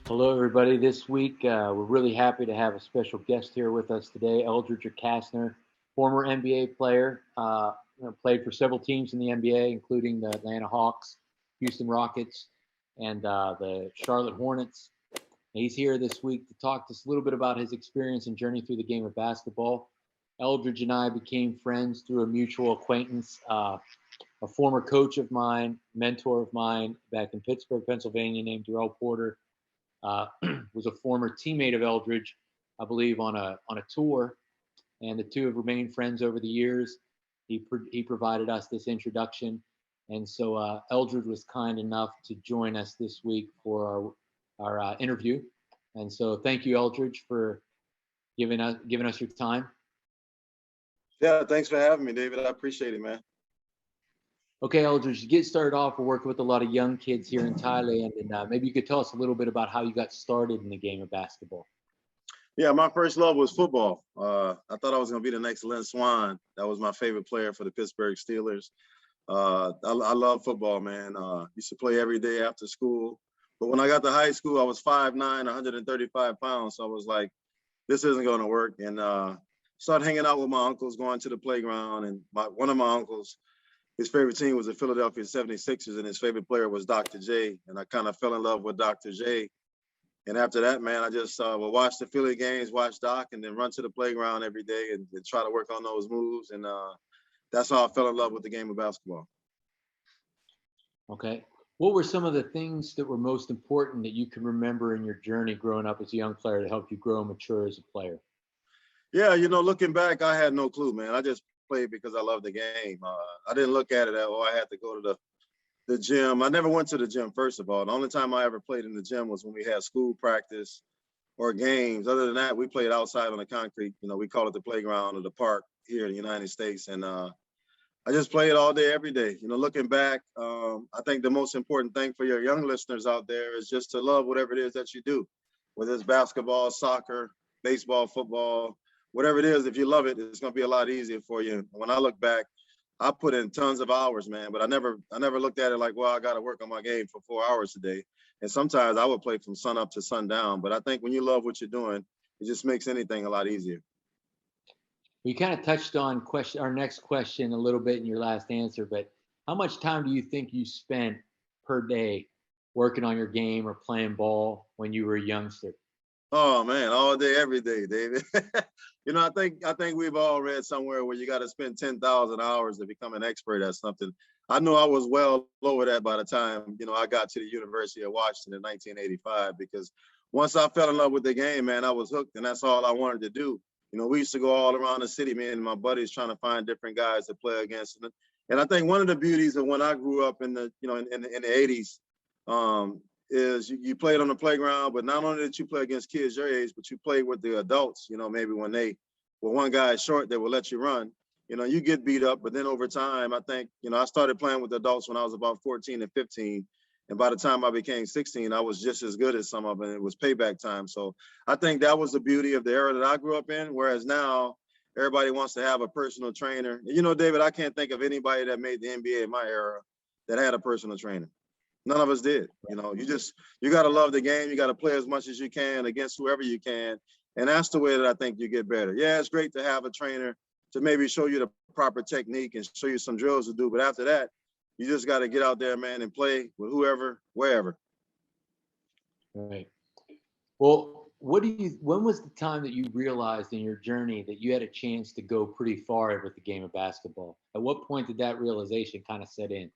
Hello, everybody. This week, we're really happy to have a special guest here with us today, Eldridge Recasner, former NBA player, played for several teams in the NBA, including the Atlanta Hawks, Houston Rockets, and the Charlotte Hornets. He's here this week to talk to us a little bit about his experience and journey through the game of basketball. Eldridge and I became friends through a mutual acquaintance, a former coach of mine, mentor of mine back in Pittsburgh, Pennsylvania, named Darrell Porter. Was a former teammate of Eldridge, I believe, on a tour, and the two have remained friends over the years. He provided us this introduction, and so Eldridge was kind enough to join us this week for our interview. And so, thank you, Eldridge, for giving us your time. Yeah, thanks for having me, David. I appreciate it, man. Okay, Eldridge, to get started off, we're working with a lot of young kids here in Thailand, and maybe you could tell us a little bit about how you got started in the game of basketball. Yeah, my first love was football. I thought I was going to be the next Lynn Swan. That was my favorite player for the Pittsburgh Steelers. I love football, man. Used to play every day after school. But when I got to high school, I was 5'9", 135 pounds. So I was like, this isn't going to work. And started hanging out with my uncles, going to the playground. And one of my uncles, his favorite team was the Philadelphia 76ers, and his favorite player was Dr. J. And I kind of fell in love with Dr. J. And after that, man, I just would watch the Philly games, watch Doc, and then run to the playground every day and try to work on those moves. And that's how I fell in love with the game of basketball. Okay. What were some of the things that were most important that you can remember in your journey growing up as a young player to help you grow and mature as a player? Yeah, looking back, I had no clue, man. I just played because I love the game. I didn't look at it as, I had to go to the gym. I never went to the gym, first of all. The only time I ever played in the gym was when we had school practice or games. Other than that, we played outside on the concrete. We call it the playground or the park here in the United States. And I just played all day, every day. Looking back, I think the most important thing for your young listeners out there is just to love whatever it is that you do, whether it's basketball, soccer, baseball, football, whatever it is. If you love it, it's going to be a lot easier for you. When I look back, I put in tons of hours, man, but I never looked at it like, well, I got to work on my game for 4 hours a day. And sometimes I would play from sun up to sundown. But I think when you love what you're doing, it just makes anything a lot easier. We kind of touched on our next question a little bit in your last answer, but how much time do you think you spent per day working on your game or playing ball when you were a youngster? Oh man, all day, every day, David. I think we've all read somewhere where you got to spend 10,000 hours to become an expert at something. I know I was well over that by the time, I got to the University of Washington in 1985, because once I fell in love with the game, man, I was hooked, and that's all I wanted to do. We used to go all around the city, man, and my buddies trying to find different guys to play against. And I think one of the beauties of when I grew up in the, in the 80s, is you played on the playground, but not only did you play against kids your age, but you played with the adults. Maybe when one guy is short, they will let you run. You get beat up, but then over time, I think, I started playing with adults when I was about 14 and 15. And by the time I became 16, I was just as good as some of them. It was payback time. So I think that was the beauty of the era that I grew up in. Whereas now everybody wants to have a personal trainer. David, I can't think of anybody that made the NBA in my era that had a personal trainer. None of us did. You got to love the game. You got to play as much as you can against whoever you can. And that's the way that I think you get better. Yeah, it's great to have a trainer to maybe show you the proper technique and show you some drills to do. But after that, you just got to get out there, man, and play with whoever, wherever. Right. Well, when was the time that you realized in your journey that you had a chance to go pretty far with the game of basketball? At what point did that realization kind of set in?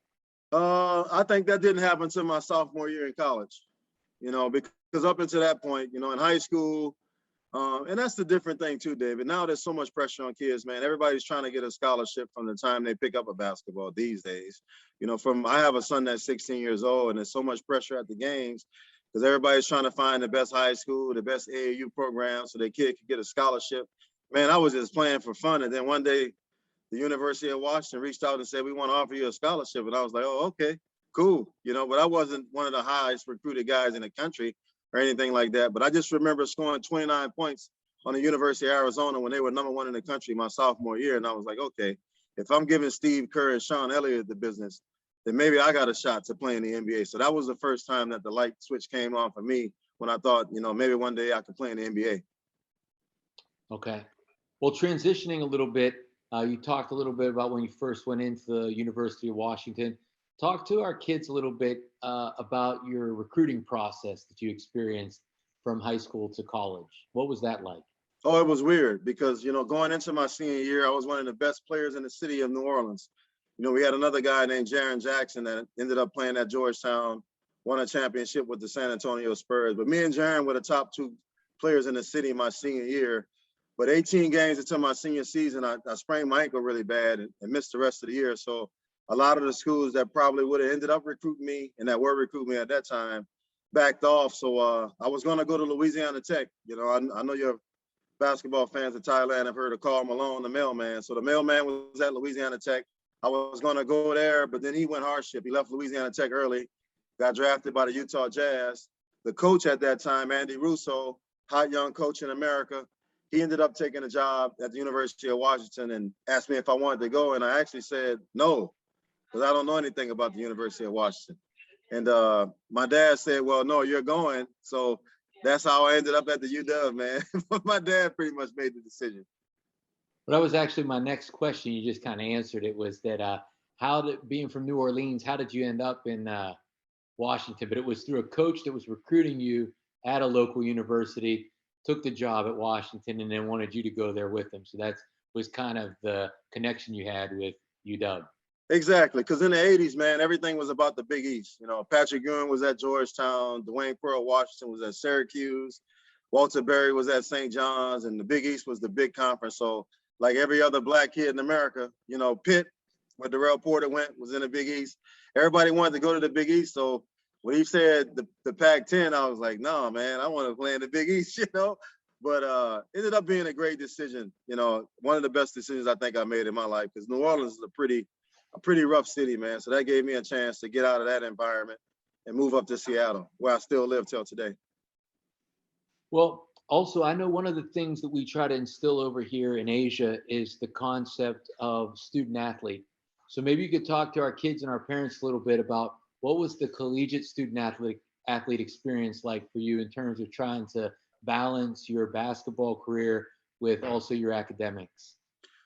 I think that didn't happen until my sophomore year in college, because up until that point, in high school, and that's the different thing too, David. Now there's so much pressure on kids, man. Everybody's trying to get a scholarship from the time they pick up a basketball these days. I have a son that's 16 years old, and there's so much pressure at the games because everybody's trying to find the best high school, the best AAU program so their kid can get a scholarship. Man, I was just playing for fun. And then one day, the University of Washington reached out and said, we want to offer you a scholarship. And I was like, oh, okay, cool. But I wasn't one of the highest recruited guys in the country or anything like that. But I just remember scoring 29 points on the University of Arizona when they were #1 in the country my sophomore year. And I was like, okay, if I'm giving Steve Kerr and Sean Elliott the business, then maybe I got a shot to play in the NBA. So that was the first time that the light switch came on for me when I thought, maybe one day I could play in the NBA. Okay. Well, transitioning a little bit, you talked a little bit about when you first went into the University of Washington. Talk to our kids a little bit about your recruiting process that you experienced from high school to college. What was that like? Oh, it was weird because, going into my senior year, I was one of the best players in the city of New Orleans. We had another guy named Jaren Jackson that ended up playing at Georgetown, won a championship with the San Antonio Spurs. But me and Jaren were the top two players in the city my senior year. But 18 games into my senior season, I sprained my ankle really bad and missed the rest of the year. So a lot of the schools that probably would have ended up recruiting me and that were recruiting me at that time backed off. So I was going to go to Louisiana Tech. I know you're basketball fans in Thailand have heard of Karl Malone, the mailman. So the mailman was at Louisiana Tech. I was going to go there, but then he went hardship. He left Louisiana Tech early, got drafted by the Utah Jazz. The coach at that time, Andy Russo, hot young coach in America, he ended up taking a job at the University of Washington and asked me if I wanted to go. And I actually said no, because I don't know anything about the University of Washington. And my dad said, well, no, you're going. So that's how I ended up at the UW, man. My dad pretty much made the decision. Well, that was actually my next question. You just kind of answered it. Was that being from New Orleans, how did you end up in Washington? But it was through a coach that was recruiting you at a local university, took the job at Washington, and then wanted you to go there with him. So that was kind of the connection you had with UW. Exactly, because in the 80s, man, everything was about the Big East. Patrick Ewing was at Georgetown, Dwayne Pearl Washington was at Syracuse, Walter Berry was at St. John's, and the Big East was the big conference. So like every other black kid in America, Pitt, where Darrell Porter went, was in the Big East. Everybody wanted to go to the Big East. So when he said the Pac-10, I was like, no, man, I want to play in the Big East, But ended up being a great decision. One of the best decisions I think I made in my life, because New Orleans is a pretty rough city, man. So that gave me a chance to get out of that environment and move up to Seattle, where I still live till today. Well, also, I know one of the things that we try to instill over here in Asia is the concept of student athlete. So maybe you could talk to our kids and our parents a little bit about what was the collegiate student athlete experience like for you in terms of trying to balance your basketball career with also your academics?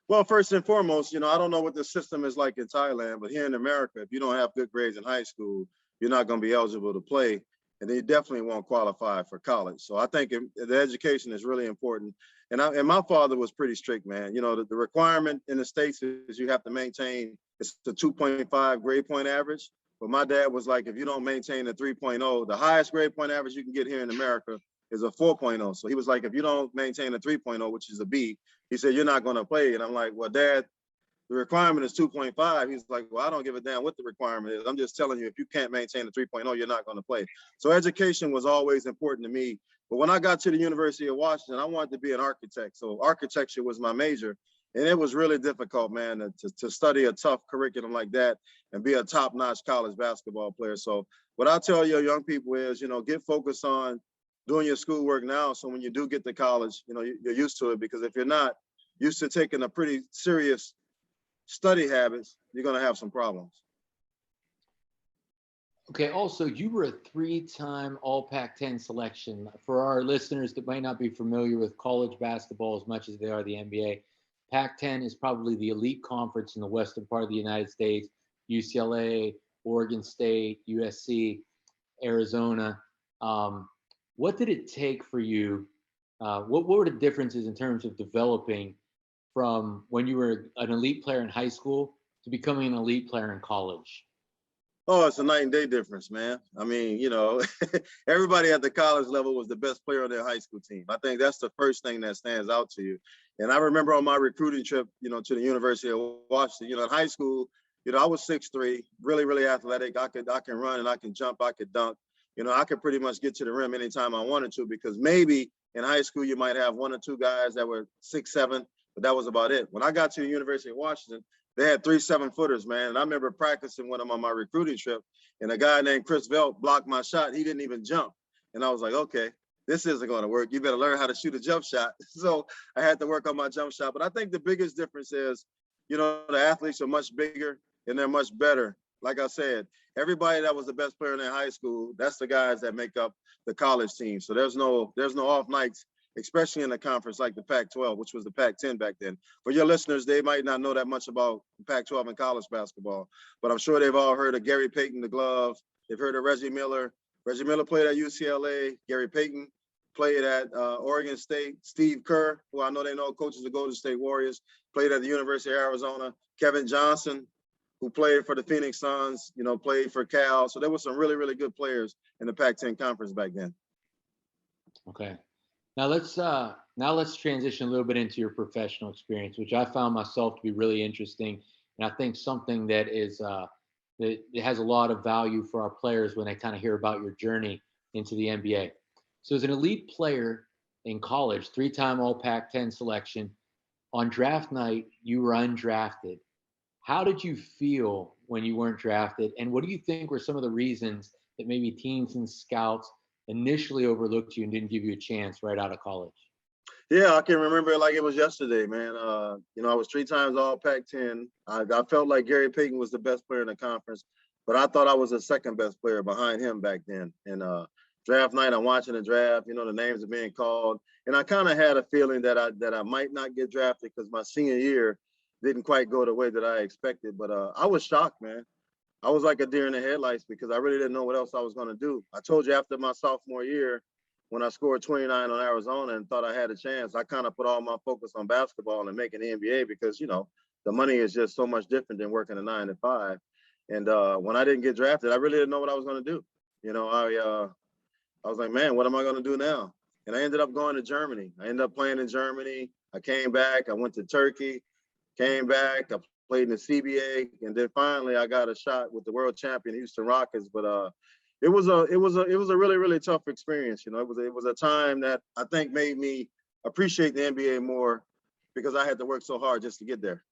Well, first and foremost, I don't know what the system is like in Thailand, but here in America, if you don't have good grades in high school, you're not going to be eligible to play, and they definitely won't qualify for college. So I think the education is really important. And my father was pretty strict, man. The requirement in the States is you have to maintain, it's the 2.5 grade point average. But my dad was like, if you don't maintain the 3.0, the highest grade point average you can get here in America is a 4.0. So he was like, if you don't maintain a 3.0, which is a B, he said, you're not going to play. And I'm like, well, Dad, the requirement is 2.5. He's like, well, I don't give a damn what the requirement is. I'm just telling you, if you can't maintain the 3.0, you're not going to play. So education was always important to me. But when I got to the University of Washington, I wanted to be an architect. So architecture was my major. And it was really difficult, man, to study a tough curriculum like that and be a top-notch college basketball player. So what I tell your young people is, get focused on doing your schoolwork now. So when you do get to college, you're used to it, because if you're not used to taking a pretty serious study habits, you're going to have some problems. Okay. Also, you were a 3-time All-Pac-10 selection. For our listeners that might not be familiar with college basketball as much as they are the NBA, Pac-10 is probably the elite conference in the western part of the United States. UCLA, Oregon State, USC, Arizona. What did it take for you? What were the differences in terms of developing from when you were an elite player in high school to becoming an elite player in college? Oh, it's a night and day difference, man. I mean, everybody at the college level was the best player on their high school team. I think that's the first thing that stands out to you. And I remember on my recruiting trip, to the University of Washington, in high school, I was 6'3", really, really athletic. I can run and I can jump, I could dunk. I could pretty much get to the rim anytime I wanted to, because maybe in high school you might have one or two guys that were 6'7", but that was about it. When I got to the University of Washington, they had 3 7-footers, man. And I remember practicing with them on my recruiting trip, and a guy named Chris Velt blocked my shot. He didn't even jump. And I was like, okay, this isn't going to work. You better learn how to shoot a jump shot. So I had to work on my jump shot. But I think the biggest difference is, the athletes are much bigger and they're much better. Like I said, everybody that was the best player in their high school, that's the guys that make up the college team. So there's no off nights, especially in a conference like the Pac-12, which was the Pac-10 back then. For your listeners, they might not know that much about Pac-12 and college basketball, but I'm sure they've all heard of Gary Payton, the glove. They've heard of Reggie Miller. Reggie Miller played at UCLA. Gary Payton played at Oregon State. Steve Kerr, who I know they know coaches the Golden State Warriors, played at the University of Arizona. Kevin Johnson, who played for the Phoenix Suns, played for Cal. So there were some really, really good players in the Pac-10 conference back then. Okay. Now let's transition a little bit into your professional experience, which I found myself to be really interesting. And I think something that is that it has a lot of value for our players when they kind of hear about your journey into the NBA. So as an elite player in college, 3-time All-Pac-10 selection, on draft night, you were undrafted. How did you feel when you weren't drafted? And what do you think were some of the reasons that maybe teams and scouts initially overlooked you and didn't give you a chance right out of college? Yeah, I can remember it like it was yesterday, man. I was 3 times All-Pac-10. I felt like Gary Payton was the best player in the conference, but I thought I was the second best player behind him back then. And draft night, I'm watching the draft, the names are being called. And I kind of had a feeling that I might not get drafted because my senior year didn't quite go the way that I expected. But I was shocked, man. I was like a deer in the headlights because I really didn't know what else I was going to do. I told you after my sophomore year, when I scored 29 on Arizona and thought I had a chance, I kind of put all my focus on basketball and making the NBA because, the money is just so much different than working a 9 to 5. And when I didn't get drafted, I really didn't know what I was going to do. I was like, man, what am I going to do now? And I ended up going to Germany. I ended up playing in Germany. I came back. I went to Turkey, came back. I played in the CBA, and then finally I got a shot with the world champion Houston Rockets. But it was a really, really tough experience. It was a time that I think made me appreciate the NBA more because I had to work so hard just to get there.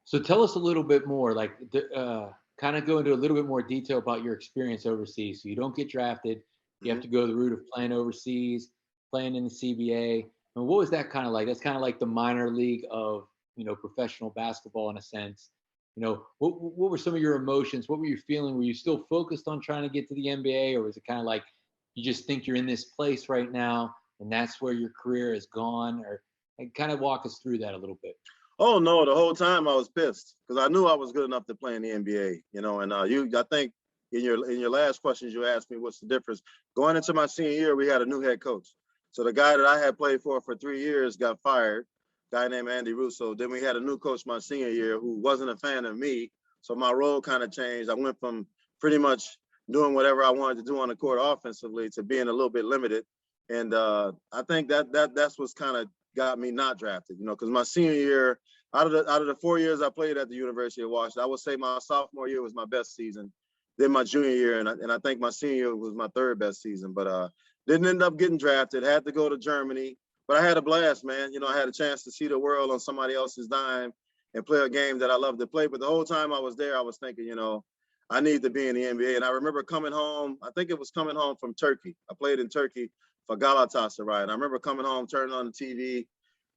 So tell us a little bit more, kind of go into a little bit more detail about your experience overseas. So you don't get drafted. You have to go the route of playing overseas, playing in the CBA. And what was that kind of like? That's kind of like the minor league of, professional basketball in a sense. What were some of your emotions? What were you feeling? Were you still focused on trying to get to the NBA, or was it kind of like you just think you're in this place right now and that's where your career is gone? Or kind of walk us through that a little bit. Oh no, the whole time I was pissed because I knew I was good enough to play in the NBA. And I think in your last questions you asked me what's the difference. Going into my senior year, we had a new head coach. So the guy that I had played for 3 years got fired, a guy named Andy Russo. Then we had a new coach my senior year who wasn't a fan of me. So my role kind of changed. I went from pretty much doing whatever I wanted to do on the court offensively to being a little bit limited. And I think that's what's kind of got me not drafted, because my senior year, out of the 4 years I played at the University of Washington, I would say my sophomore year was my best season. Then my junior year, and I think my senior year was my third best season, but didn't end up getting drafted. Had to go to Germany, but I had a blast, man. I had a chance to see the world on somebody else's dime and play a game that I love to play. But the whole time I was there, I was thinking, I need to be in the NBA. And I remember coming home. I think it was coming home from Turkey. I played in Turkey for Galatasaray, and I remember coming home, turning on the TV.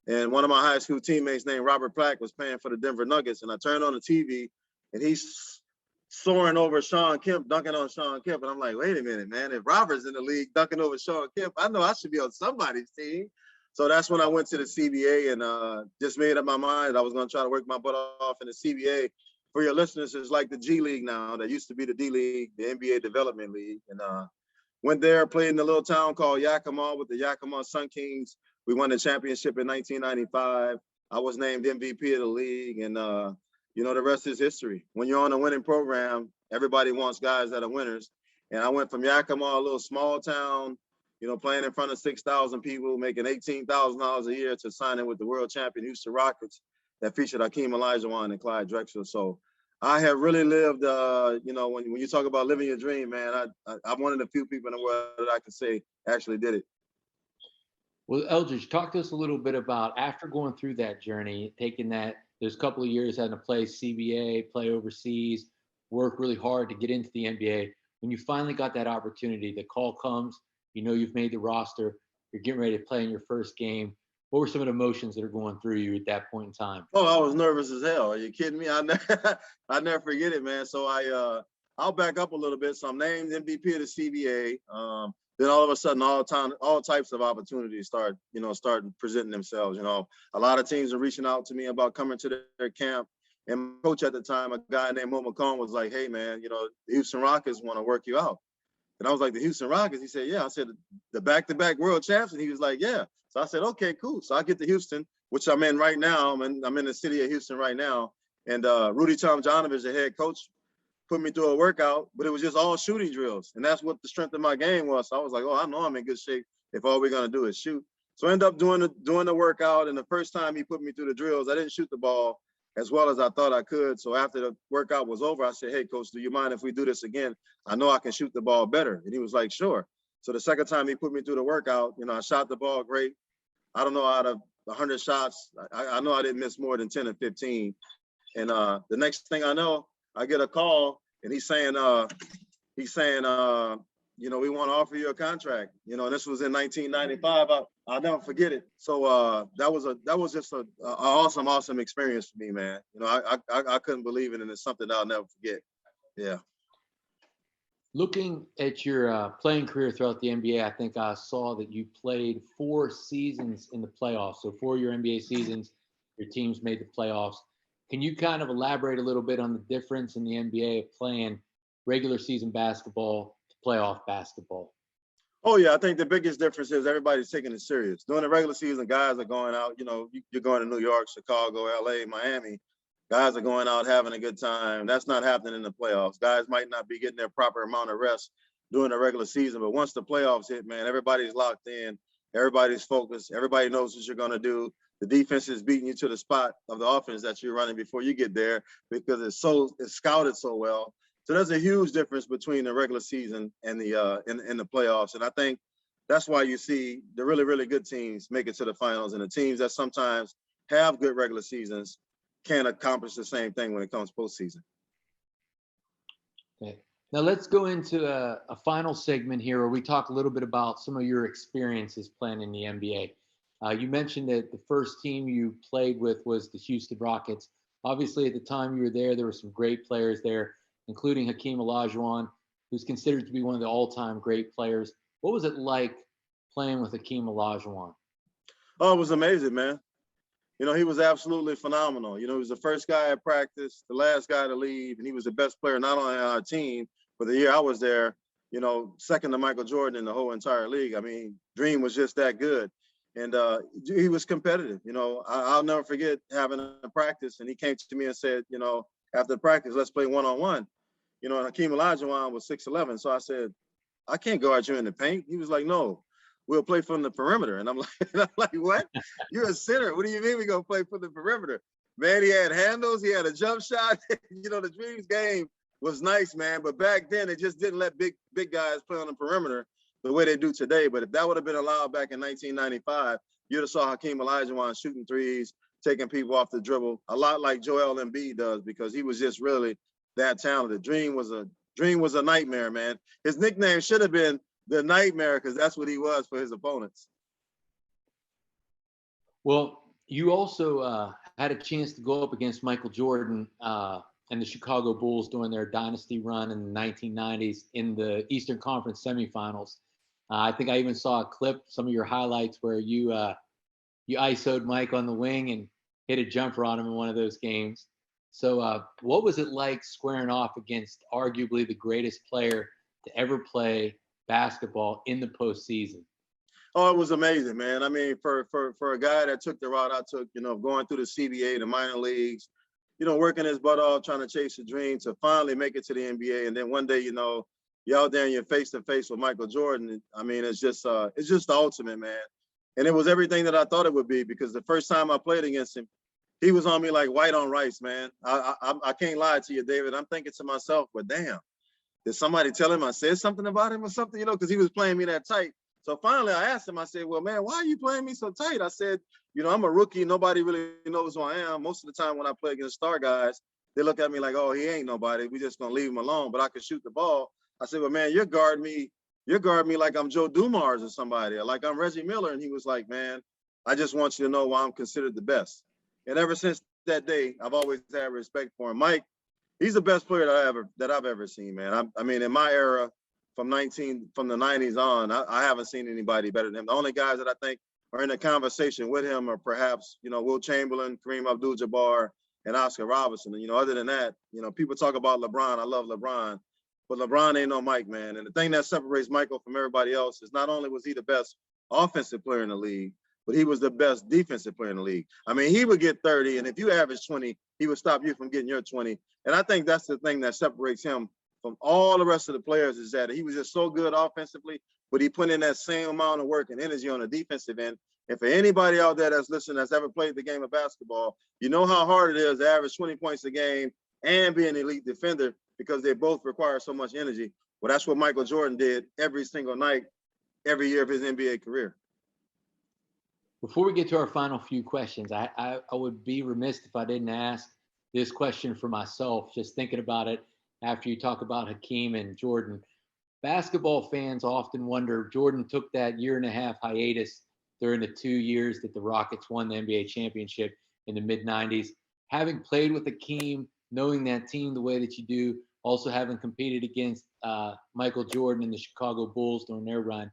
And one of my high school teammates named Robert Plack was playing for the Denver Nuggets. And I turned on the TV and he's soaring over Sean Kemp, dunking on Sean Kemp. And I'm like, wait a minute, man, if Robert's in the league dunking over Sean Kemp, I know I should be on somebody's team. So that's when I went to the CBA and just made up my mind. I was going to try to work my butt off in the CBA. For your listeners, it's like the G League now. That used to be the D League, the NBA Development League. And went there, played in a little town called Yakima with the Yakima Sun Kings. We won the championship in 1995. I was named MVP of the league, and the rest is history. When you're on a winning program, everybody wants guys that are winners. And I went from Yakima, a little small town, playing in front of 6,000 people, making $18,000 a year, to signing with the world champion Houston Rockets that featured Hakeem Olajuwon and Clyde Drexler. So I have really lived, when you talk about living your dream, man, I'm one of the few people in the world that I can say actually did it. Well, Eldridge, talk to us a little bit about after going through that journey, taking there's a couple of years having to play CBA, play overseas, work really hard to get into the NBA. When you finally got that opportunity, the call comes, you've made the roster, you're getting ready to play in your first game. What were some of the emotions that are going through you at that point in time? Oh, I was nervous as hell. Are you kidding me? I never forget it, man. So I I'll back up a little bit. So I'm named MVP of the CBA. Then all of a sudden, all types of opportunities start presenting themselves. A lot of teams are reaching out to me about coming to their camp. And my coach at the time, a guy named Mo McComb, was like, "Hey, man, the Houston Rockets want to work you out." And I was like, "The Houston Rockets?" He said, "Yeah." I said, "The back-to-back world champs?" And he was like, "Yeah." So I said, "Okay, cool." So I get to Houston, which I'm in right now. I'm in the city of Houston right now. And Rudy Tomjanovich, the head coach, put me through a workout, but it was just all shooting drills. And that's what the strength of my game was. So I was like, "Oh, I know I'm in good shape if all we're going to do is shoot." So I ended up doing the workout. And the first time he put me through the drills, I didn't shoot the ball as well as I thought I could. So after the workout was over, I said, "Hey, coach, do you mind if we do this again? I know I can shoot the ball better." And he was like, "Sure." So the second time he put me through the workout, I shot the ball great. I don't know, out of 100 shots, I know I didn't miss more than 10 or 15. And the next thing I know, I get a call and he's saying, "We want to offer you a contract." And this was in 1995. I'll never forget it. So that was just an awesome experience for me, man. I couldn't believe it, and it's something I'll never forget. Yeah. Looking at your playing career throughout the NBA, I think I saw that you played 4 seasons in the playoffs. So 4 of your NBA seasons, your teams made the playoffs. Can you kind of elaborate a little bit on the difference in the NBA of playing regular season basketball to playoff basketball? Oh, yeah. I think the biggest difference is everybody's taking it serious. During the regular season, guys are going out, you're going to New York, Chicago, LA, Miami. Guys are going out having a good time. That's not happening in the playoffs. Guys might not be getting their proper amount of rest during the regular season, but once the playoffs hit, man, everybody's locked in. Everybody's focused. Everybody knows what you're going to do. The defense is beating you to the spot of the offense that you're running before you get there because it's scouted so well. So there's a huge difference between the regular season and the in the playoffs. And I think that's why you see the really, really good teams make it to the finals, and the teams that sometimes have good regular seasons can't accomplish the same thing when it comes postseason. Okay. Now let's go into a final segment here where we talk a little bit about some of your experiences playing in the NBA. You mentioned that the first team you played with was the Houston Rockets. Obviously, at the time you were there were some great players there, including Hakeem Olajuwon, who's considered to be one of the all-time great players. What was it like playing with Hakeem Olajuwon? Oh, it was amazing, man. He was absolutely phenomenal. He was the first guy at practice, the last guy to leave, and he was the best player not only on our team, but the year I was there, second to Michael Jordan in the whole entire league. I mean, Dream was just that good. And he was competitive. I'll never forget having a practice, and he came to me and said, after practice, let's play one-on-one. And Hakeem Olajuwon was 6'11", so I said, "I can't go at you in the paint." He was like, "No, we'll play from the perimeter." And I'm like, "What? You're a center. What do you mean we're going to play from the perimeter?" Man, he had handles. He had a jump shot. The Dreams game was nice, man. But back then, they just didn't let big guys play on the perimeter the way they do today. But if that would have been allowed back in 1995, you'd have saw Hakeem Olajuwon shooting threes, taking people off the dribble, a lot like Joel Embiid does, because he was just really that talented. Dream was a nightmare, man. His nickname should have been the Nightmare, because that's what he was for his opponents. Well, you also had a chance to go up against Michael Jordan and the Chicago Bulls during their dynasty run in the 1990s in the Eastern Conference semifinals. I think I even saw a clip, some of your highlights, where you ISO'd Mike on the wing and hit a jumper on him in one of those games. So what was it like squaring off against arguably the greatest player to ever play basketball in the postseason? Oh, it was amazing, man. I mean, for a guy that took the route I took, going through the CBA, the minor leagues, working his butt off, trying to chase a dream to finally make it to the NBA. And then one day, you're out there and you're face to face with Michael Jordan. I mean, it's just the ultimate, man. And it was everything that I thought it would be, because the first time I played against him, he was on me like white on rice, man. I can't lie to you, David. I'm thinking to myself, but damn, did somebody tell him I said something about him or something, because he was playing me that tight. So finally I asked him, I said, "Well, man, why are you playing me so tight?" I said, "I'm a rookie. Nobody really knows who I am. Most of the time when I play against star guys, they look at me like, oh, he ain't nobody. We just going to leave him alone, but I can shoot the ball." I said, "Well, man, you're guarding me like I'm Joe Dumars or somebody, or like I'm Reggie Miller." And he was like, "Man, I just want you to know why I'm considered the best." And ever since that day, I've always had respect for him. Mike, he's the best player that I've ever seen, man. I mean, in my era, from the 90s on, I haven't seen anybody better than him. The only guys that I think are in the conversation with him are perhaps, Will Chamberlain, Kareem Abdul-Jabbar, and Oscar Robertson. And, other than that, people talk about LeBron. I love LeBron, but LeBron ain't no Mike, man. And the thing that separates Michael from everybody else is not only was he the best offensive player in the league, but he was the best defensive player in the league. I mean, he would get 30, and if you average 20, he would stop you from getting your 20. And I think that's the thing that separates him from all the rest of the players, is that he was just so good offensively, but he put in that same amount of work and energy on the defensive end. And for anybody out there that's listening that's ever played the game of basketball, you know how hard it is to average 20 points a game and be an elite defender, because they both require so much energy. Well, that's what Michael Jordan did every single night, every year of his NBA career. Before we get to our final few questions, I would be remiss if I didn't ask this question for myself, just thinking about it after you talk about Hakeem and Jordan. Basketball fans often wonder, Jordan took that 1.5-year hiatus during the 2 years that the Rockets won the NBA championship in the mid-90s. Having played with Hakeem, knowing that team the way that you do, also having competed against Michael Jordan and the Chicago Bulls during their run,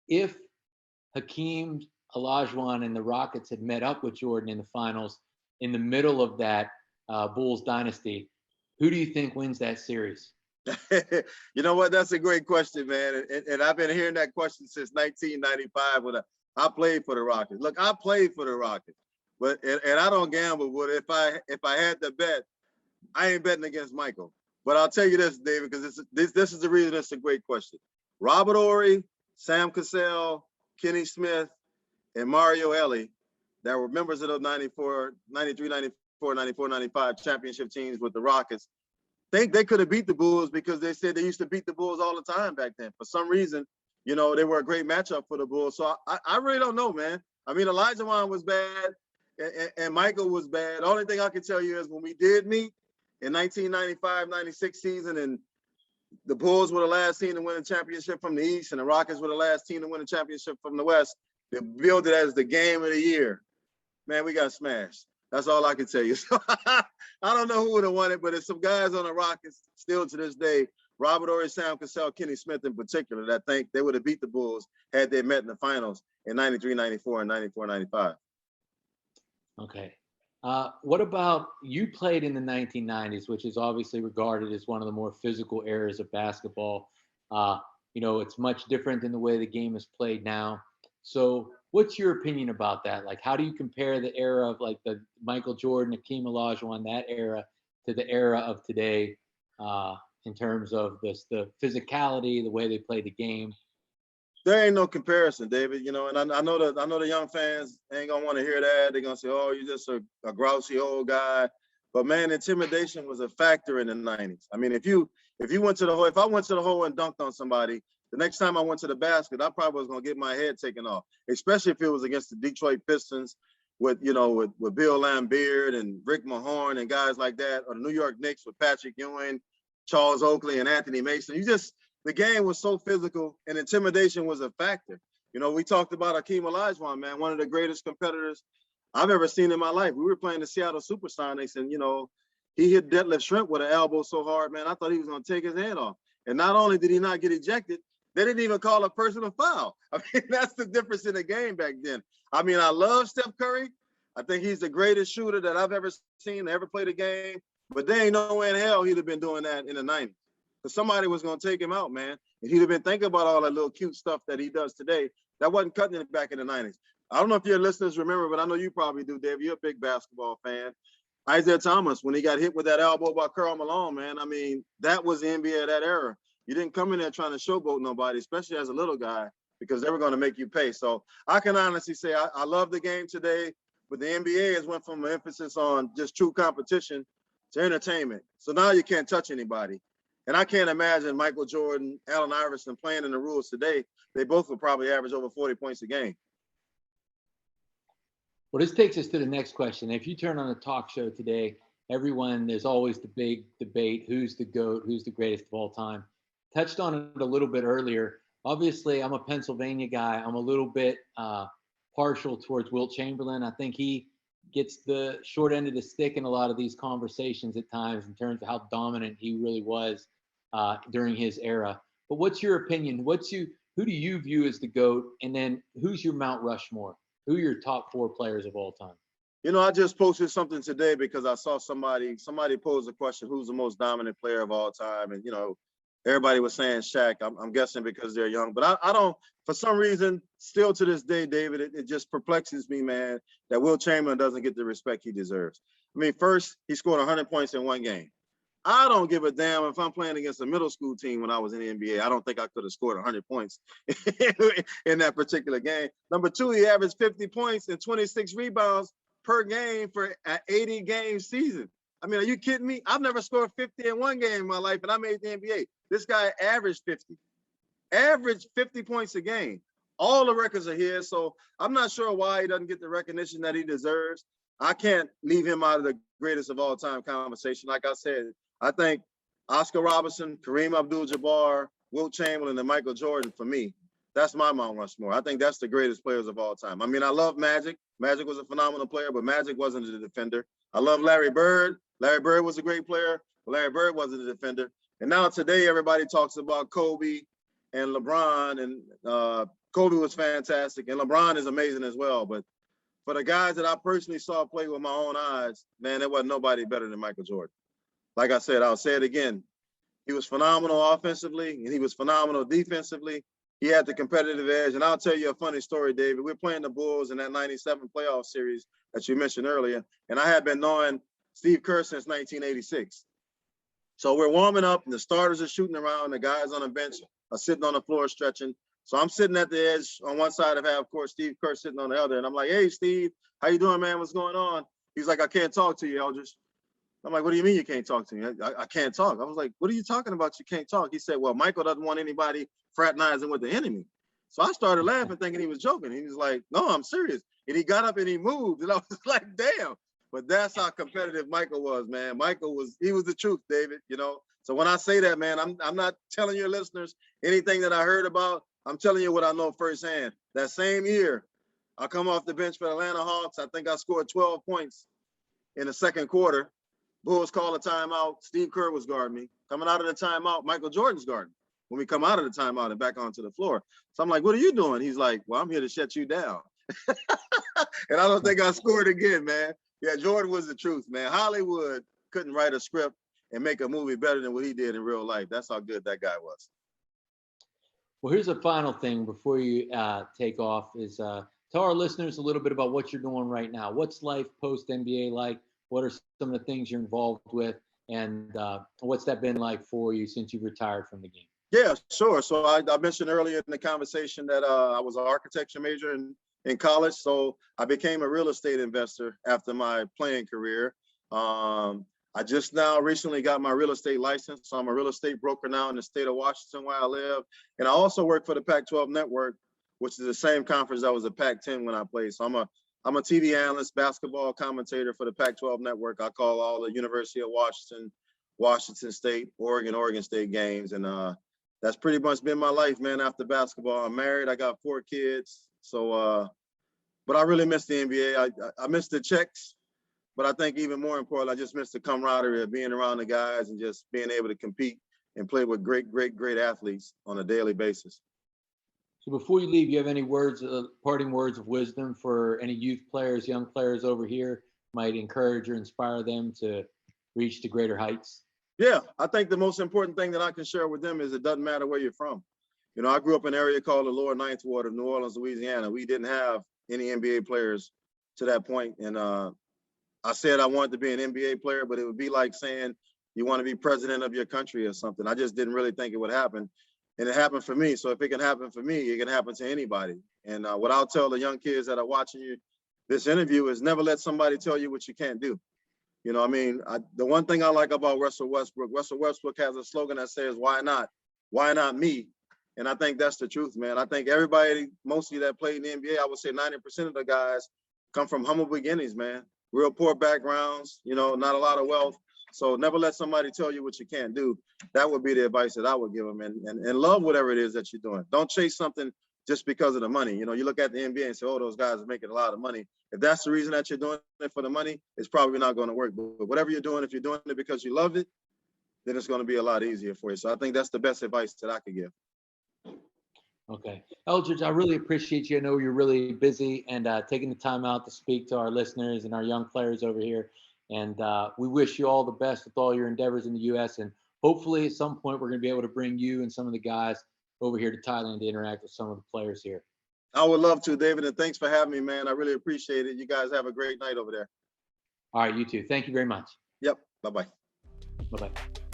if Hakeem, Olajuwon, and the Rockets had met up with Jordan in the finals in the middle of that Bulls dynasty, who do you think wins that series? You know what? That's a great question, man. And I've been hearing that question since 1995 when I played for the Rockets. Look, I played for the Rockets, but and I don't gamble. But if I had to bet, I ain't betting against Michael. But I'll tell you this, David, because this is the reason it's a great question. Robert Horry, Sam Cassell, Kenny Smith, and Mario Elie, that were members of those 93, 94, 94, 95 championship teams with the Rockets, think they could have beat the Bulls because they said they used to beat the Bulls all the time back then. For some reason, they were a great matchup for the Bulls. So I really don't know, man. I mean, Olajuwon was bad and Michael was bad. The only thing I can tell you is when we did meet in 1995-96 season, and the Bulls were the last team to win a championship from the East and the Rockets were the last team to win a championship from the West, they billed it as the game of the year. Man, we got smashed. That's all I can tell you. So I don't know who would have won it, but there's some guys on the Rockets still to this day, Robert Horry, Sam Cassell, Kenny Smith in particular, that think they would have beat the Bulls had they met in the finals in 93, 94, and 94, 95. Okay. What about, you played in the 1990s, which is obviously regarded as one of the more physical eras of basketball. It's much different than the way the game is played now. So what's your opinion about that? Like, how do you compare the era of like the Michael Jordan, Hakeem Olajuwon, that era, to the era of today in terms of the physicality, the way they play the game? There ain't no comparison, David. And I know the young fans ain't gonna want to hear that. They're gonna say, "Oh, you're just a grouchy old guy." But man, intimidation was a factor in the 90s. I mean, if I went to the hole and dunked on somebody, the next time I went to the basket, I probably was gonna get my head taken off, especially if it was against the Detroit Pistons with Bill Laimbeer and Rick Mahorn and guys like that, or the New York Knicks with Patrick Ewing, Charles Oakley, and Anthony Mason. The game was so physical, and intimidation was a factor. We talked about Hakeem Olajuwon, man, one of the greatest competitors I've ever seen in my life. We were playing the Seattle Supersonics, and, he hit Detlef Schrempf with an elbow so hard, man, I thought he was going to take his hand off. And not only did he not get ejected, they didn't even call a personal foul. I mean, that's the difference in the game back then. I mean, I love Steph Curry. I think he's the greatest shooter that I've ever seen, ever played a game. But there ain't no way in hell he'd have been doing that in the 90s. Because somebody was going to take him out, man. And he'd have been thinking about all that little cute stuff that he does today. That wasn't cutting it back in the 90s. I don't know if your listeners remember, but I know you probably do, Dave. You're a big basketball fan. Isaiah Thomas, when he got hit with that elbow by Karl Malone, man, I mean, that was the NBA of that era. You didn't come in there trying to showboat nobody, especially as a little guy, because they were going to make you pay. So I can honestly say I love the game today, but the NBA has went from an emphasis on just true competition to entertainment. So now you can't touch anybody. And I can't imagine Michael Jordan, Allen Iverson playing in the rules today. They both would probably average over 40 points a game. Well, this takes us to the next question. If you turn on a talk show today, there's always the big debate, who's the GOAT, who's the greatest of all time. Touched on it a little bit earlier. Obviously, I'm a Pennsylvania guy. I'm a little bit partial towards Wilt Chamberlain. I think he gets the short end of the stick in a lot of these conversations at times in terms of how dominant he really was during his era. But what's your opinion? Who do you view as the GOAT? And then who's your Mount Rushmore? Who are your top 4 players of all time? You know, I just posted something today because I saw somebody posed a question, who's the most dominant player of all time? And, you know, everybody was saying Shaq. I'm guessing because they're young. But I don't, for some reason, still to this day, David, it just perplexes me, man, that Wilt Chamberlain doesn't get the respect he deserves. I mean, first, he scored 100 points in one game. I don't give a damn if I'm playing against a middle school team when I was in the NBA. I don't think I could have scored 100 points in that particular game. Number 2, he averaged 50 points and 26 rebounds per game for an 80-game season. I mean, are you kidding me? I've never scored 50 in one game in my life, and I made the NBA. This guy averaged 50 points a game. All the records are here, so I'm not sure why he doesn't get the recognition that he deserves. I can't leave him out of the greatest of all time conversation. Like I said, I think Oscar Robertson, Kareem Abdul-Jabbar, Wilt Chamberlain, and Michael Jordan, for me, that's my Mount Rushmore. I think that's the greatest players of all time. I mean, I love Magic. Magic was a phenomenal player, but Magic wasn't a defender. I love Larry Bird. Larry Bird was a great player, but Larry Bird wasn't a defender. And now today, everybody talks about Kobe and LeBron, and Kobe was fantastic, and LeBron is amazing as well. But for the guys that I personally saw play with my own eyes, man, there wasn't nobody better than Michael Jordan. Like I said, I'll say it again. He was phenomenal offensively, and he was phenomenal defensively. He had the competitive edge. And I'll tell you a funny story, David. We're playing the Bulls in that 97 playoff series that you mentioned earlier. And I had been knowing Steve Kerr since 1986. So we're warming up, and the starters are shooting around. The guys on the bench are sitting on the floor stretching. So I'm sitting at the edge on one side of half court, Steve Kerr sitting on the other. And I'm like, hey, Steve, how you doing, man? What's going on? He's like, I can't talk to you, Eldridge. I'm like, what do you mean you can't talk to me? I can't talk. I was like, what are you talking about? You can't talk. He said, well, Michael doesn't want anybody fraternizing with the enemy. So I started laughing, thinking he was joking. He was like, no, I'm serious. And he got up and he moved. And I was like, damn. But that's how competitive Michael was, man. He was the truth, David, you know. So when I say that, man, I'm not telling your listeners anything that I heard about. I'm telling you what I know firsthand. That same year, I come off the bench for the Atlanta Hawks. I think I scored 12 points in the second quarter. Bulls call a timeout. Steve Kerr was guarding me. Coming out of the timeout, Michael Jordan's guarding when we come out of the timeout and back onto the floor. So I'm like, what are you doing? He's like, well, I'm here to shut you down. And I don't think I scored again, man. Yeah, Jordan was the truth, man. Hollywood couldn't write a script and make a movie better than what he did in real life. That's how good that guy was. Well, here's a final thing before you take off is tell our listeners a little bit about what you're doing right now. What's life post-NBA like? What are some of the things you're involved with? And what's that been like for you since you retired from the game? Yeah, sure. So I mentioned earlier in the conversation that I was an architecture major in college. So I became a real estate investor after my playing career. I just now recently got my real estate license. So I'm a real estate broker now in the state of Washington where I live. And I also work for the Pac-12 network, which is the same conference that was the Pac-10 when I played. So I'm a TV analyst, basketball commentator for the Pac-12 network. I call all the University of Washington, Washington State, Oregon State games. And that's pretty much been my life, man, after basketball. I'm married. I got 4 kids. So, but I really miss the NBA. I miss the checks. But I think even more important, I just miss the camaraderie of being around the guys and just being able to compete and play with great athletes on a daily basis. So before you leave, you have any parting words of wisdom for any youth players, young players over here, might encourage or inspire them to reach to greater heights? Yeah, I think the most important thing that I can share with them is it doesn't matter where you're from. You know, I grew up in an area called the Lower Ninth Ward of New Orleans, Louisiana. We didn't have any NBA players to that point. And I said I wanted to be an NBA player, but it would be like saying you want to be president of your country or something. I just didn't really think it would happen. And it happened for me. So if it can happen for me, it can happen to anybody. And what I'll tell the young kids that are watching this interview is never let somebody tell you what you can't do. You know, I mean, the one thing I like about Russell Westbrook has a slogan that says, why not? Why not me? And I think that's the truth, man. I think everybody, mostly that played in the NBA, I would say 90% of the guys come from humble beginnings, man. Real poor backgrounds, you know, not a lot of wealth. So never let somebody tell you what you can't do. That would be the advice that I would give them. And love whatever it is that you're doing. Don't chase something just because of the money. You know, you look at the NBA and say, oh, those guys are making a lot of money. If that's the reason that you're doing it for the money, it's probably not going to work. But whatever you're doing, if you're doing it because you love it, then it's going to be a lot easier for you. So I think that's the best advice that I could give. Okay. Eldridge, I really appreciate you. I know you're really busy and taking the time out to speak to our listeners and our young players over here. And we wish you all the best with all your endeavors in the U.S. And hopefully at some point we're going to be able to bring you and some of the guys over here to Thailand to interact with some of the players here. I would love to, David, and thanks for having me, man. I really appreciate it. You guys have a great night over there. All right, you too. Thank you very much. Yep. Bye-bye. Bye-bye.